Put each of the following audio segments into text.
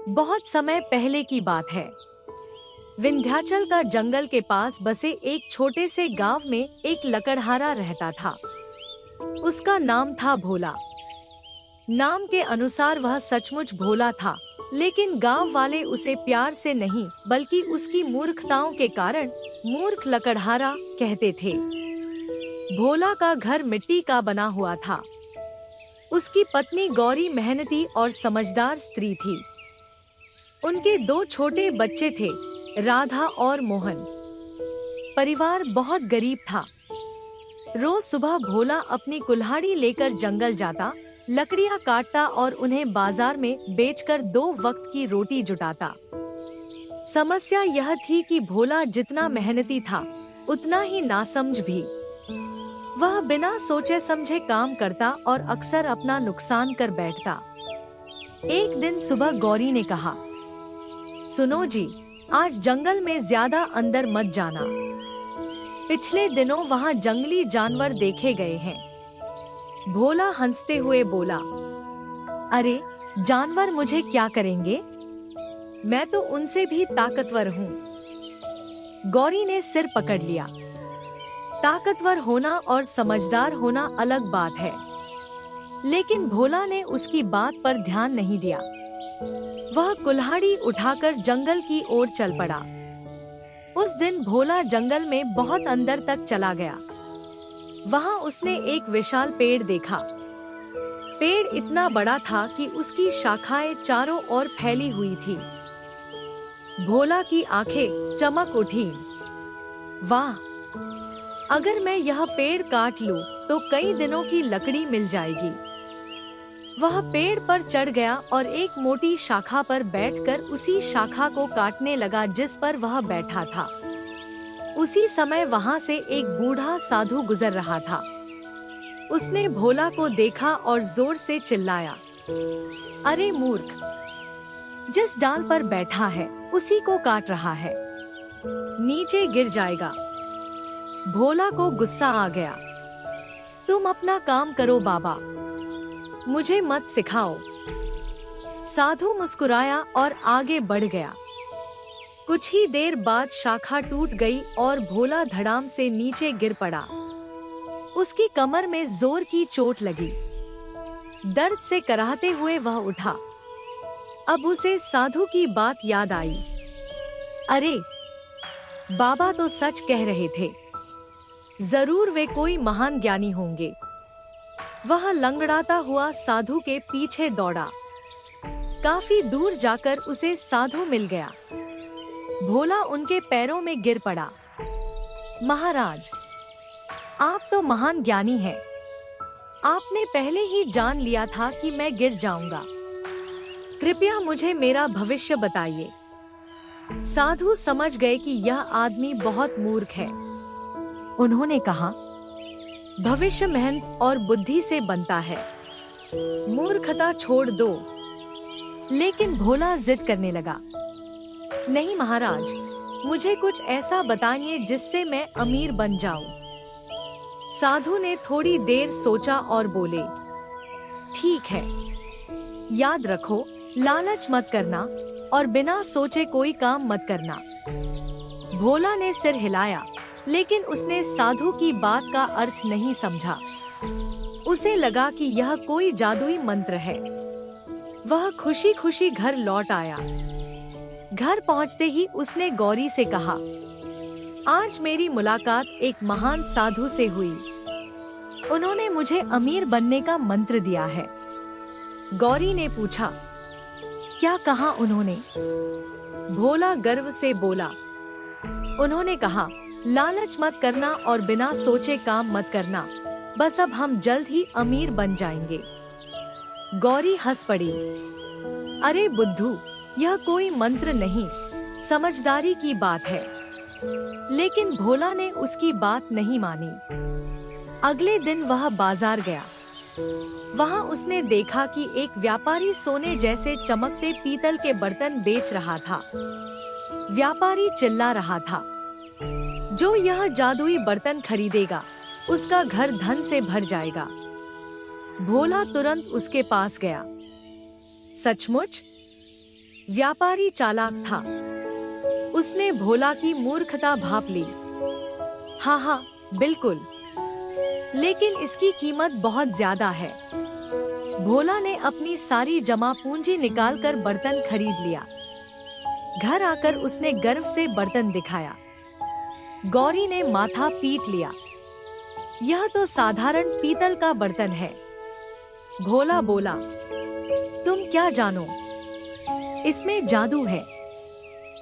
बहुत समय पहले की बात है। विंध्याचल का जंगल के पास बसे एक छोटे से गांव में एक लकड़हारा रहता था। उसका नाम था भोला। नाम के अनुसार वह सचमुच भोला था, लेकिन गांव वाले उसे प्यार से नहीं बल्कि उसकी मूर्खताओं के कारण मूर्ख लकड़हारा कहते थे। भोला का घर मिट्टी का बना हुआ था। उसकी पत्नी गौरी मेहनती और समझदार स्त्री थी। उनके दो छोटे बच्चे थे, राधा और मोहन। परिवार बहुत गरीब था। रोज सुबह भोला अपनी कुल्हाड़ी लेकर जंगल जाता, लकड़ियां काटता और उन्हें बाजार में बेचकर 2 वक्त की रोटी जुटाता। समस्या यह थी कि भोला जितना मेहनती था, उतना ही नासमझ भी। वह बिना सोचे समझे काम करता और अक्सर अपना नुकसान कर बैठता। एक दिन सुबह गौरी ने कहा, सुनो जी, आज जंगल में ज्यादा अंदर मत जाना। पिछले दिनों वहाँ जंगली जानवर देखे गए हैं। भोला हंसते हुए बोला, अरे जानवर मुझे क्या करेंगे? मैं तो उनसे भी ताकतवर हूँ। गौरी ने सिर पकड़ लिया। ताकतवर होना और समझदार होना अलग बात है। लेकिन भोला ने उसकी बात पर ध्यान नहीं दिया। वह कुल्हाड़ी उठाकर जंगल की ओर चल पड़ा। उस दिन भोला जंगल में बहुत अंदर तक चला गया। वहाँ उसने एक विशाल पेड़ देखा। पेड़ इतना बड़ा था कि उसकी शाखाएं चारों ओर फैली हुई थी। भोला की आंखें चमक उठी। वाह! अगर मैं यह पेड़ काट लूं, तो कई दिनों की लकड़ी मिल जाएगी। वह पेड़ पर चढ़ गया और एक मोटी शाखा पर बैठकर उसी शाखा को काटने लगा जिस पर वह बैठा था। उसी समय वहां से एक बूढ़ा साधु गुजर रहा था। उसने भोला को देखा और जोर से चिल्लाया, अरे मूर्ख! जिस डाल पर बैठा है उसी को काट रहा है, नीचे गिर जाएगा। भोला को गुस्सा आ गया। तुम अपना काम करो बाबा, मुझे मत सिखाओ। साधु मुस्कुराया और आगे बढ़ गया। कुछ ही देर बाद शाखा टूट गई और भोला धड़ाम से नीचे गिर पड़ा। उसकी कमर में जोर की चोट लगी। दर्द से कराहते हुए वह उठा। अब उसे साधु की बात याद आई। अरे, बाबा तो सच कह रहे थे। जरूर वे कोई महान ज्ञानी होंगे। वह लंगड़ाता हुआ साधु के पीछे दौड़ा। काफी दूर जाकर उसे साधु मिल गया। भोला उनके पैरों में गिर पड़ा। महाराज, आप तो महान ज्ञानी हैं। आपने पहले ही जान लिया था कि मैं गिर जाऊंगा। कृपया मुझे मेरा भविष्य बताइए। साधु समझ गए कि यह आदमी बहुत मूर्ख है। उन्होंने कहा, भविष्य मेहनत और बुद्धि से बनता है, मूर्खता छोड़ दो। लेकिन भोला जिद करने लगा, नहीं महाराज, मुझे कुछ ऐसा बताइए जिससे मैं अमीर बन जाऊं। साधु ने थोड़ी देर सोचा और बोले, ठीक है, याद रखो, लालच मत करना और बिना सोचे कोई काम मत करना। भोला ने सिर हिलाया, लेकिन उसने साधु की बात का अर्थ नहीं समझा। उसे लगा कि यह कोई जादुई मंत्र है। वह खुशी खुशी घर लौट आया। घर पहुंचते ही उसने गौरी से कहा, आज मेरी मुलाकात एक महान साधु से हुई। उन्होंने मुझे अमीर बनने का मंत्र दिया है। गौरी ने पूछा, क्या कहा उन्होंने? भोला गर्व से बोला, उन्होंने कहा, लालच मत करना और बिना सोचे काम मत करना। बस अब हम जल्द ही अमीर बन जाएंगे। गौरी हंस पड़ी। अरे बुद्धू, यह कोई मंत्र नहीं, समझदारी की बात है। लेकिन भोला ने उसकी बात नहीं मानी। अगले दिन वह बाजार गया। वहाँ उसने देखा कि एक व्यापारी सोने जैसे चमकते पीतल के बर्तन बेच रहा था। व्यापारी चिल्ला रहा था, जो यह जादुई बर्तन खरीदेगा, उसका घर धन से भर जाएगा। भोला तुरंत उसके पास गया। सचमुच? व्यापारी चालाक था। उसने भोला की मूर्खता भांप ली। हाँ हाँ, बिल्कुल, लेकिन इसकी कीमत बहुत ज्यादा है। भोला ने अपनी सारी जमा पूंजी निकालकर बर्तन खरीद लिया। घर आकर उसने गर्व से बर्तन दिखाया। गौरी ने माथा पीट लिया। यह तो साधारण पीतल का बर्तन है। भोला बोला, तुम क्या जानो, इसमें जादू है।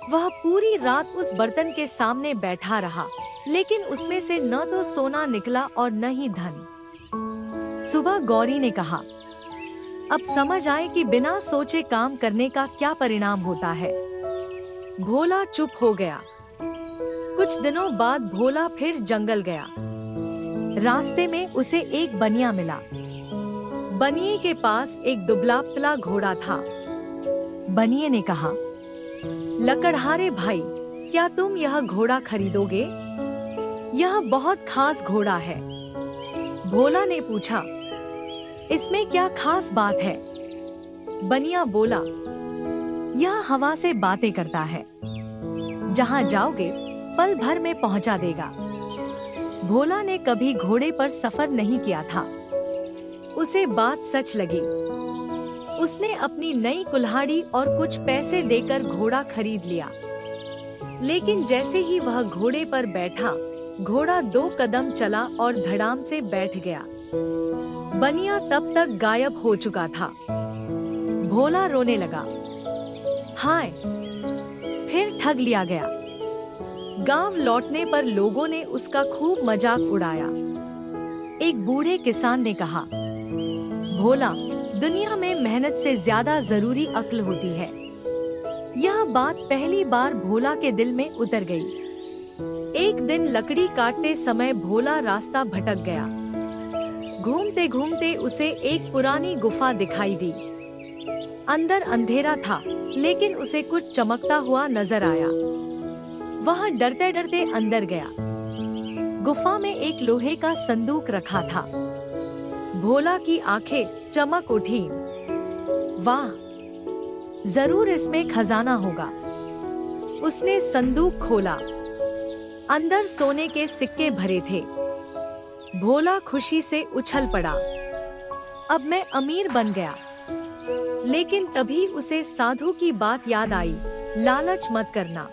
वह पूरी रात उस बर्तन के सामने बैठा रहा, लेकिन उसमें से न तो सोना निकला और न ही धन। सुबह गौरी ने कहा, अब समझ आए कि बिना सोचे काम करने का क्या परिणाम होता है। भोला चुप हो गया। कुछ दिनों बाद भोला फिर जंगल गया। रास्ते में उसे एक बनिया मिला। बनिए के पास एक दुबला पतला घोड़ा था। बनिए ने कहा, लकड़हारे भाई, क्या तुम यह घोड़ा खरीदोगे? यह बहुत खास घोड़ा है। भोला ने पूछा, इसमें क्या खास बात है? बनिया बोला, यह हवा से बातें करता है। जहाँ जाओगे पल भर में पहुँचा देगा। भोला ने कभी घोड़े पर सफर नहीं किया था। उसे बात सच लगी। उसने अपनी नई कुल्हाड़ी और कुछ पैसे देकर घोड़ा खरीद लिया। लेकिन जैसे ही वह घोड़े पर बैठा, घोड़ा 2 कदम चला और धड़ाम से बैठ गया। बनिया तब तक गायब हो चुका था। भोला रोने लगा। हाय, फिर ठग लिया गया। गांव लौटने पर लोगों ने उसका खूब मजाक उड़ाया। एक बूढ़े किसान ने कहा, भोला, दुनिया में मेहनत से ज्यादा जरूरी अक्ल होती है। यह बात पहली बार भोला के दिल में उतर गई। एक दिन लकड़ी काटते समय भोला रास्ता भटक गया। घूमते घूमते उसे एक पुरानी गुफा दिखाई दी। अंदर अंधेरा था, लेकिन उसे कुछ चमकता हुआ नजर आया। वह डरते डरते अंदर गया। गुफा में एक लोहे का संदूक रखा था। भोला की आंखें चमक उठी। वाह, जरूर इसमें खजाना होगा। उसने संदूक खोला। अंदर सोने के सिक्के भरे थे। भोला खुशी से उछल पड़ा। अब मैं अमीर बन गया। लेकिन तभी उसे साधु की बात याद आई, लालच मत करना।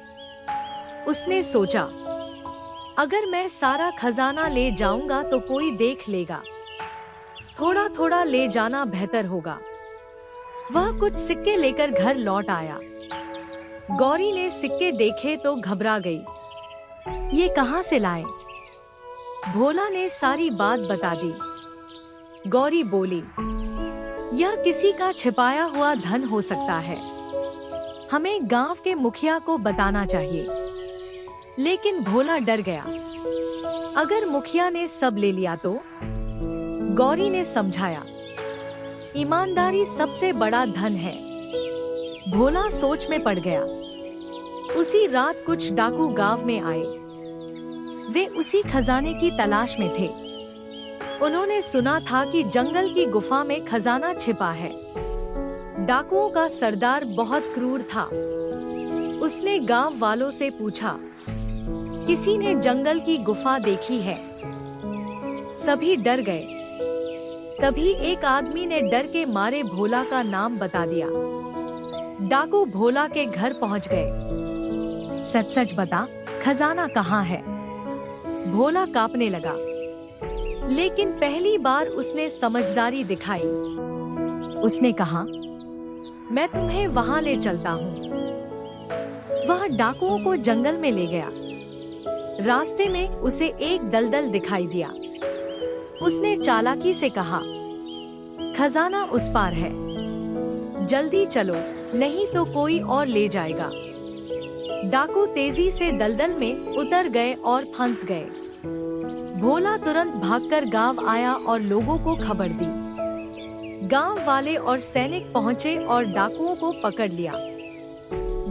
उसने सोचा, अगर मैं सारा खजाना ले जाऊंगा तो कोई देख लेगा। थोड़ा थोड़ा ले जाना बेहतर होगा। वह कुछ सिक्के लेकर घर लौट आया। गौरी ने सिक्के देखे तो घबरा गई। ये कहाँ से लाए? भोला ने सारी बात बता दी। गौरी बोली, यह किसी का छिपाया हुआ धन हो सकता है। हमें गांव के मुखिया को बताना चाहिए। लेकिन भोला डर गया। अगर मुखिया ने सब ले लिया तो? गौरी ने समझाया, ईमानदारी सबसे बड़ा धन है। भोला सोच में पड़ गया। उसी रात कुछ डाकू गांव में आए। वे उसी खजाने की तलाश में थे। उन्होंने सुना था कि जंगल की गुफा में खजाना छिपा है। डाकुओं का सरदार बहुत क्रूर था। उसने गांव वालों से पूछा, किसी ने जंगल की गुफा देखी है? सभी डर गए। तभी एक आदमी ने डर के मारे भोला का नाम बता दिया। डाकू भोला के घर पहुंच गए। सच सच बता, खजाना कहाँ है? भोला कांपने लगा। लेकिन पहली बार उसने समझदारी दिखाई। उसने कहा, मैं तुम्हें वहां ले चलता हूँ। वह डाकुओं को जंगल में ले गया। रास्ते में उसे एक दलदल दिखाई दिया। उसने चालाकी से कहा, खजाना उस पार है, जल्दी चलो, नहीं तो कोई और ले जाएगा। डाकू तेजी से दलदल में उतर गए और फंस गए। भोला तुरंत भागकर गांव आया और लोगों को खबर दी। गांव वाले और सैनिक पहुंचे और डाकुओं को पकड़ लिया।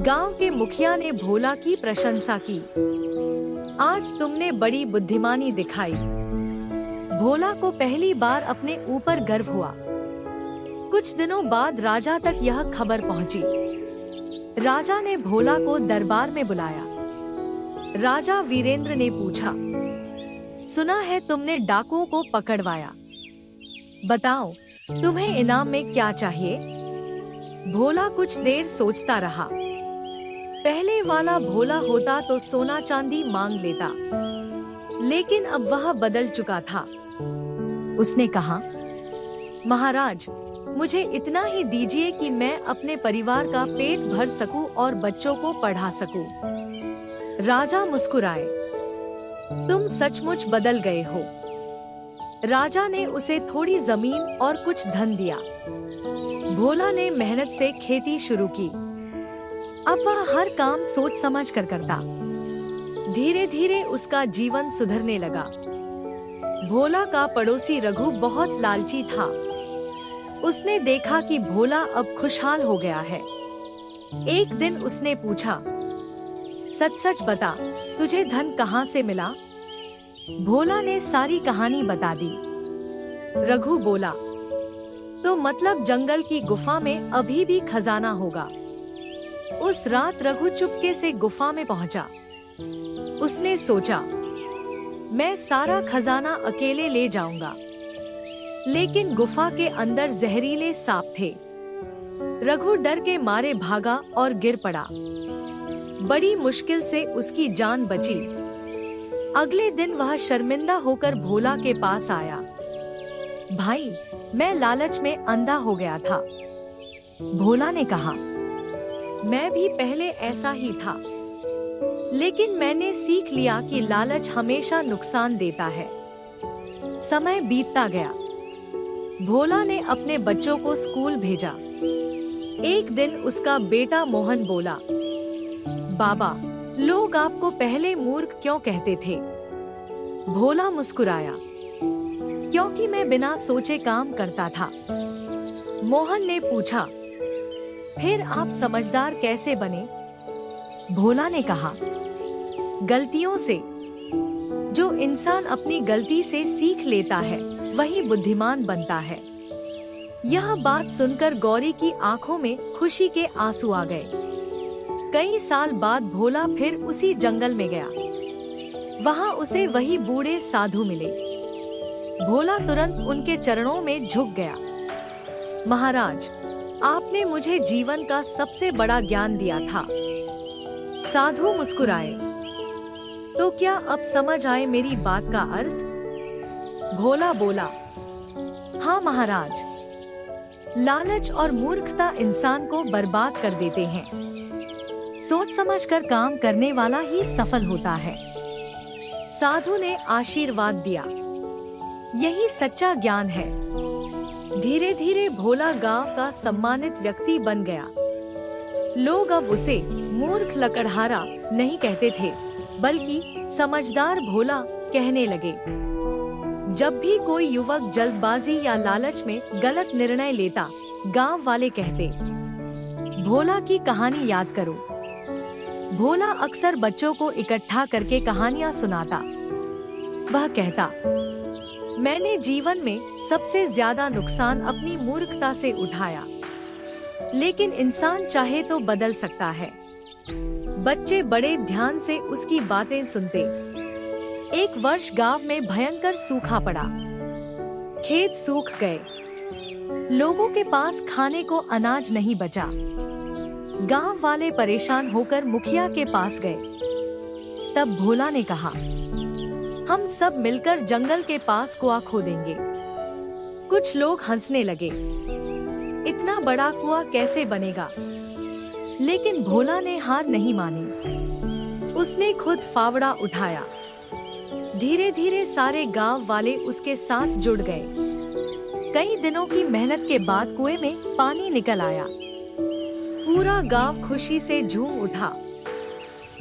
गांव के मुखिया ने भोला की प्रशंसा की। आज तुमने बड़ी बुद्धिमानी दिखाई। भोला को पहली बार अपने ऊपर गर्व हुआ। कुछ दिनों बाद राजा तक यह खबर पहुंची। राजा ने भोला को दरबार में बुलाया। राजा वीरेंद्र ने पूछा, सुना है तुमने डाकुओं को पकड़वाया, बताओ तुम्हें इनाम में क्या चाहिए? भोला कुछ देर सोचता रहा। पहले वाला भोला होता तो सोना चांदी मांग लेता, लेकिन अब वह बदल चुका था। उसने कहा, महाराज, मुझे इतना ही दीजिए कि मैं अपने परिवार का पेट भर सकूं और बच्चों को पढ़ा सकूं। राजा मुस्कुराए, तुम सचमुच बदल गए हो। राजा ने उसे थोड़ी जमीन और कुछ धन दिया। भोला ने मेहनत से खेती शुरू की। अब वह हर काम सोच समझ कर करता। धीरे धीरे उसका जीवन सुधरने लगा। भोला का पड़ोसी रघु बहुत लालची था। उसने देखा कि भोला अब खुशहाल हो गया है। एक दिन उसने पूछा, सच सच बता, तुझे धन कहाँ से मिला? भोला ने सारी कहानी बता दी। रघु बोला, तो मतलब जंगल की गुफा में अभी भी खजाना होगा। उस रात रघु चुपके से गुफा में पहुंचा। उसने सोचा, मैं सारा खजाना अकेले ले जाऊंगा, लेकिन गुफा के अंदर जहरीले सांप थे। रघु डर के मारे भागा और गिर पड़ा। बड़ी मुश्किल से उसकी जान बची। अगले दिन वह शर्मिंदा होकर भोला के पास आया। भाई, मैं लालच में अंधा हो गया था। भोला ने कहा, मैं भी पहले ऐसा ही था, लेकिन मैंने सीख लिया कि लालच हमेशा नुकसान देता है। समय बीतता गया। भोला ने अपने बच्चों को स्कूल भेजा। एक दिन उसका बेटा मोहन बोला, बाबा, लोग आपको पहले मूर्ख क्यों कहते थे? भोला मुस्कुराया, क्योंकि मैं बिना सोचे काम करता था। मोहन ने पूछा, फिर आप समझदार कैसे बने? भोला ने कहा, गलतियों से। जो इंसान अपनी गलती से सीख लेता है, वही बुद्धिमान बनता है। यह बात सुनकर गौरी की आंखों में खुशी के आंसू आ गए। कई साल बाद भोला फिर उसी जंगल में गया। वहां उसे वही बूढ़े साधु मिले। भोला तुरंत उनके चरणों में झुक गया। महाराज, आपने मुझे जीवन का सबसे बड़ा ज्ञान दिया था। साधु मुस्कुराए, तो क्या अब समझ आए मेरी बात का अर्थ? भोला बोला, हाँ महाराज, लालच और मूर्खता इंसान को बर्बाद कर देते हैं। सोच समझकर काम करने वाला ही सफल होता है। साधु ने आशीर्वाद दिया। यही सच्चा ज्ञान है। धीरे धीरे भोला गांव का सम्मानित व्यक्ति बन गया। लोग अब उसे मूर्ख लकड़हारा नहीं कहते थे, बल्कि समझदार भोला कहने लगे। जब भी कोई युवक जल्दबाजी या लालच में गलत निर्णय लेता, गांव वाले कहते, भोला की कहानी याद करो। भोला अक्सर बच्चों को इकट्ठा करके कहानियां सुनाता। वह कहता, मैंने जीवन में सबसे ज्यादा नुकसान अपनी मूर्खता से उठाया, लेकिन इंसान चाहे तो बदल सकता है। बच्चे बड़े ध्यान से उसकी बातें सुनते। एक वर्ष गांव में भयंकर सूखा पड़ा। खेत सूख गए। लोगों के पास खाने को अनाज नहीं बचा। गांव वाले परेशान होकर मुखिया के पास गए। तब भोला ने कहा, हम सब मिलकर जंगल के पास कुआं खोदेंगे। कुछ लोग हंसने लगे, इतना बड़ा कुआं कैसे बनेगा? लेकिन भोला ने हार नहीं मानी। उसने खुद फावड़ा उठाया। धीरे धीरे सारे गांव वाले उसके साथ जुड़ गए। कई दिनों की मेहनत के बाद कुएं में पानी निकल आया। पूरा गांव खुशी से झूम उठा।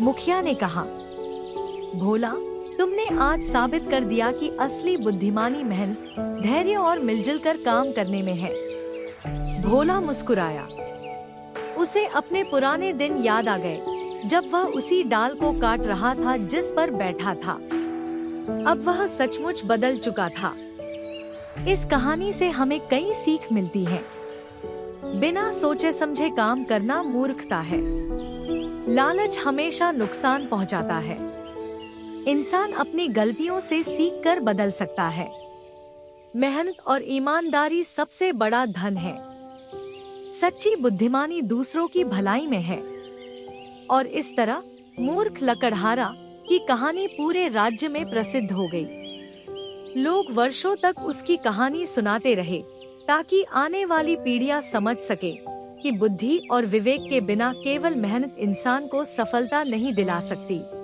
मुखिया ने कहा, भोला, तुमने आज साबित कर दिया कि असली बुद्धिमानी मेहनत, धैर्य और मिलजुल कर काम करने में है। भोला मुस्कुराया। उसे अपने पुराने दिन याद आ गए, जब वह उसी डाल को काट रहा था जिस पर बैठा था। अब वह सचमुच बदल चुका था। इस कहानी से हमें कई सीख मिलती है। बिना सोचे समझे काम करना मूर्खता है। लालच हमेशा नुकसान पहुंचाता है। इंसान अपनी गलतियों से सीखकर बदल सकता है। मेहनत और ईमानदारी सबसे बड़ा धन है। सच्ची बुद्धिमानी दूसरों की भलाई में है। और इस तरह मूर्ख लकड़हारा की कहानी पूरे राज्य में प्रसिद्ध हो गई। लोग वर्षों तक उसकी कहानी सुनाते रहे ताकि आने वाली पीढ़ियां समझ सके कि बुद्धि और विवेक के बिना केवल मेहनत इंसान को सफलता नहीं दिला सकती।